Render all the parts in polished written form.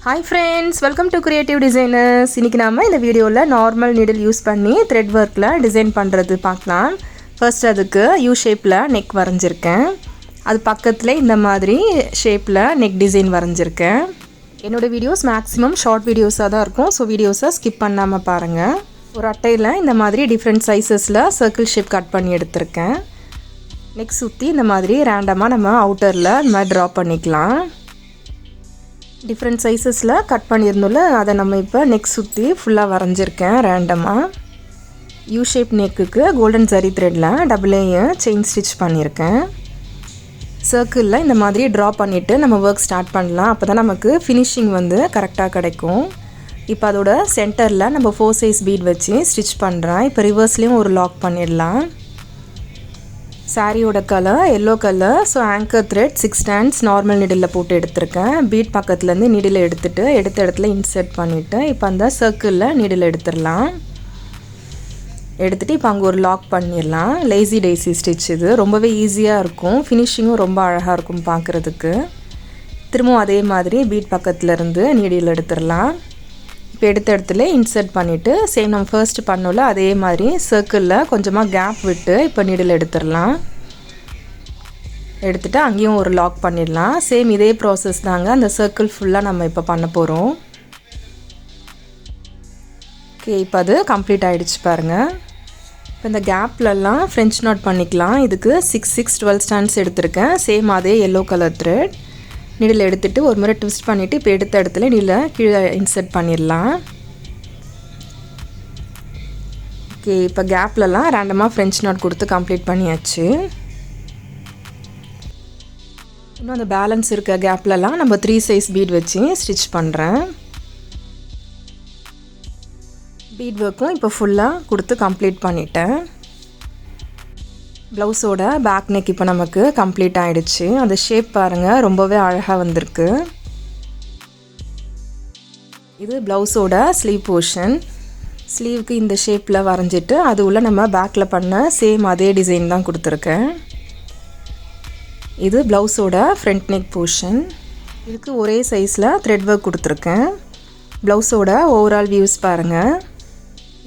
Hi friends, welcome to Creative Designers. இன்னைக்கு நாம இந்த வீடியோல நார்மல் நீடில் யூஸ் பண்ணி thread workல டிசைன் பண்றது பார்க்கலாம். ஃபர்ஸ்ட் அதுக்கு U ஷேப்ல neck வரைஞ்சிருக்கேன். அது பக்கத்துல இந்த மாதிரி ஷேப்ல neck டிசைன் வரைஞ்சிருக்கேன். என்னோட வீடியோஸ் மேக்ஸिमम ஷார்ட் வீடியோஸா தான் இருக்கும். சோ வீடியோஸை ஸ்கிப் பண்ணாம பாருங்க. ஒரு அட்டையில இந்த மாதிரி டிஃபரண்ட் சைஸஸ்ல சர்க்கிள் ஷேப் கட் பண்ணி எடுத்துர்க்கேன். neck சுத்தி இந்த மாதிரி ரேண்டமா நம்ம அவுட்டர்ல நம்ம டிரா பண்ணிக்கலாம். டிஃப்ரெண்ட் சைஸஸில் கட் பண்ணியிருந்தோம்ல அதை நம்ம இப்போ நெக் சுற்றி ஃபுல்லாக வரைஞ்சிருக்கேன் ரேண்டமாக. யூ ஷேப் நெக்குக்கு கோல்டன் ஜரி த்ரெட்டில் டபுள் செயின் ஸ்டிச் பண்ணியிருக்கேன். சர்க்கிளில் இந்த மாதிரி ட்ரா பண்ணிவிட்டு நம்ம ஒர்க் ஸ்டார்ட் பண்ணலாம். அப்போ தான் நமக்கு ஃபினிஷிங் வந்து கரெக்டாக கிடைக்கும். இப்போ அதோட சென்டரில் நம்ம 4 சைஸ் பீட் வச்சு ஸ்டிச் பண்ணுறேன். இப்போ ரிவர்ஸ்லேயும் ஒரு லாக் பண்ணிடலாம். சாரியோட colour yellow colour. So anchor thread 6 strands normal needle போட்டு எடுத்திருக்கேன். பீட் பக்கத்துலேருந்து நீடில் எடுத்துகிட்டு எடுத்த இடத்துல இன்சர்ட் பண்ணிவிட்டு இப்போ அந்த சர்க்கிளில் நீடில் எடுத்துடலாம். எடுத்துகிட்டு இப்போ அங்கே ஒரு லாக் பண்ணிடலாம். லேசி டேசி ஸ்டிச் இது ரொம்பவே ஈஸியாக இருக்கும். ஃபினிஷிங்கும் ரொம்ப அழகாக இருக்கும் பார்க்குறதுக்கு. திரும்பவும் அதே மாதிரி பீட் பக்கத்துலேருந்து நீடில் எடுத்துடலாம். இப்போ எடுத்த இடத்துல இன்சர்ட் பண்ணிவிட்டு சேம் நம்ம ஃபர்ஸ்ட் பண்ணோம்ல அதே மாதிரி சர்க்கிளில் கொஞ்சமாக கேப் விட்டு இப்போ நீடில் எடுத்துடலாம். எடுத்துகிட்டு அங்கேயும் ஒரு லாக் பண்ணிடலாம். சேம் இதே ப்ராசஸ் தாங்க அந்த சர்க்கிள் ஃபுல்லாக நம்ம இப்போ பண்ண போகிறோம். ஓகே, இப்போ அது கம்ப்ளீட் ஆகிடுச்சு பாருங்கள். இப்போ இந்த கேப்லலாம் ஃப்ரெஞ்ச் நாட் பண்ணிக்கலாம். இதுக்கு 6 12 strands எடுத்திருக்கேன். சேம் அதே எல்லோ கலர் த்ரெட் நீடில் எடுத்துகிட்டு ஒரு முறை ட்விஸ்ட் பண்ணிவிட்டு இப்போ எடுத்த இடத்துல நீடில் கீழே இன்சர்ட் பண்ணிடலாம். ஓகே, இப்போ கேப்லலாம் ரேண்டமாக ஃப்ரெஞ்ச் நாட் கொடுத்து கம்ப்ளீட் பண்ணியாச்சு. இன்னும் அந்த பேலன்ஸ் இருக்க கேப்லலாம் நம்ம 3 சைஸ் பீட் வச்சு ஸ்டிச் பண்ணுறேன். பீட் ஒர்க்கும் இப்போ ஃபுல்லாக கொடுத்து கம்ப்ளீட் பண்ணிட்டேன். ப்ளவுஸோட பேக் நெக் இப்போ நமக்கு கம்ப்ளீட் ஆகிடுச்சு. அந்த ஷேப் பாருங்கள் ரொம்பவே அழகாக வந்திருக்கு. இது ப்ளவுஸோட ஸ்லீவ் போர்ஷன். ஸ்லீவுக்கு இந்த ஷேப்பில் வரைஞ்சிட்டு அது உள்ள நம்ம பேக்கில் பண்ண சேம் அதே டிசைன் தான் கொடுத்துருக்கேன். இது ப்ளவுஸோட ஃப்ரண்ட் நெக் போர்ஷன். இதுக்கு ஒரே சைஸில் த்ரெட் ஒர்க் கொடுத்துருக்கேன். ப்ளவுஸோட ஓவரால் வியூஸ் பாருங்கள்.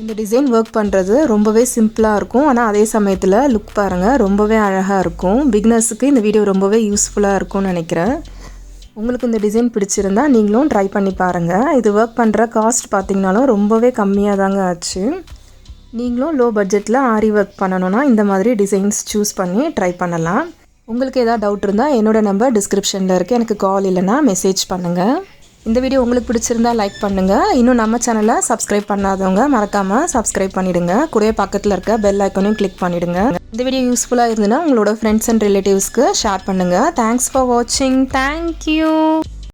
இந்த டிசைன் ஒர்க் பண்ணுறது ரொம்பவே சிம்பிளாக இருக்கும். ஆனால் அதே சமயத்தில் லுக் பாருங்கள் ரொம்பவே அழகாக இருக்கும். பிகினர்ஸுக்கு இந்த வீடியோ ரொம்பவே யூஸ்ஃபுல்லாக இருக்கும்னு நினைக்கிறேன். உங்களுக்கு இந்த டிசைன் பிடிச்சிருந்தா நீங்களும் ட்ரை பண்ணி பாருங்கள். இது ஒர்க் பண்ணுற காஸ்ட் பார்த்திங்கனாலும் ரொம்பவே கம்மியாக தாங்க ஆச்சு. நீங்களும் லோ பட்ஜெட்டில் ஆரி ஒர்க் பண்ணணுன்னா இந்த மாதிரி டிசைன்ஸ் சூஸ் பண்ணி ட்ரை பண்ணலாம். உங்களுக்கு ஏதாவது டவுட் இருந்தால் என்னோடய நம்பர் டிஸ்கிரிப்ஷனில் இருக்குது. எனக்கு கால் இல்லைனா மெசேஜ் பண்ணுங்கள். இந்த வீடியோ உங்களுக்கு பிடிச்சிருந்தா லைக் பண்ணுங்கள். இன்னும் நம்ம சேனலை சப்ஸ்கிரைப் பண்ணாதவங்க மறக்காமல் சப்ஸ்கிரைப் பண்ணிவிடுங்க. கூடவே பக்கத்தில் இருக்க பெல் ஐக்கானையும் கிளிக் பண்ணிவிடுங்க. இந்த வீடியோ யூஸ்ஃபுல்லாக இருந்ததுன்னா உங்களோட ஃப்ரெண்ட்ஸ் அண்ட் ரிலேட்டிவ்ஸ்க்கு ஷேர் பண்ணுங்கள். தேங்க்ஸ் ஃபார் வாட்சிங். தேங்க்யூ.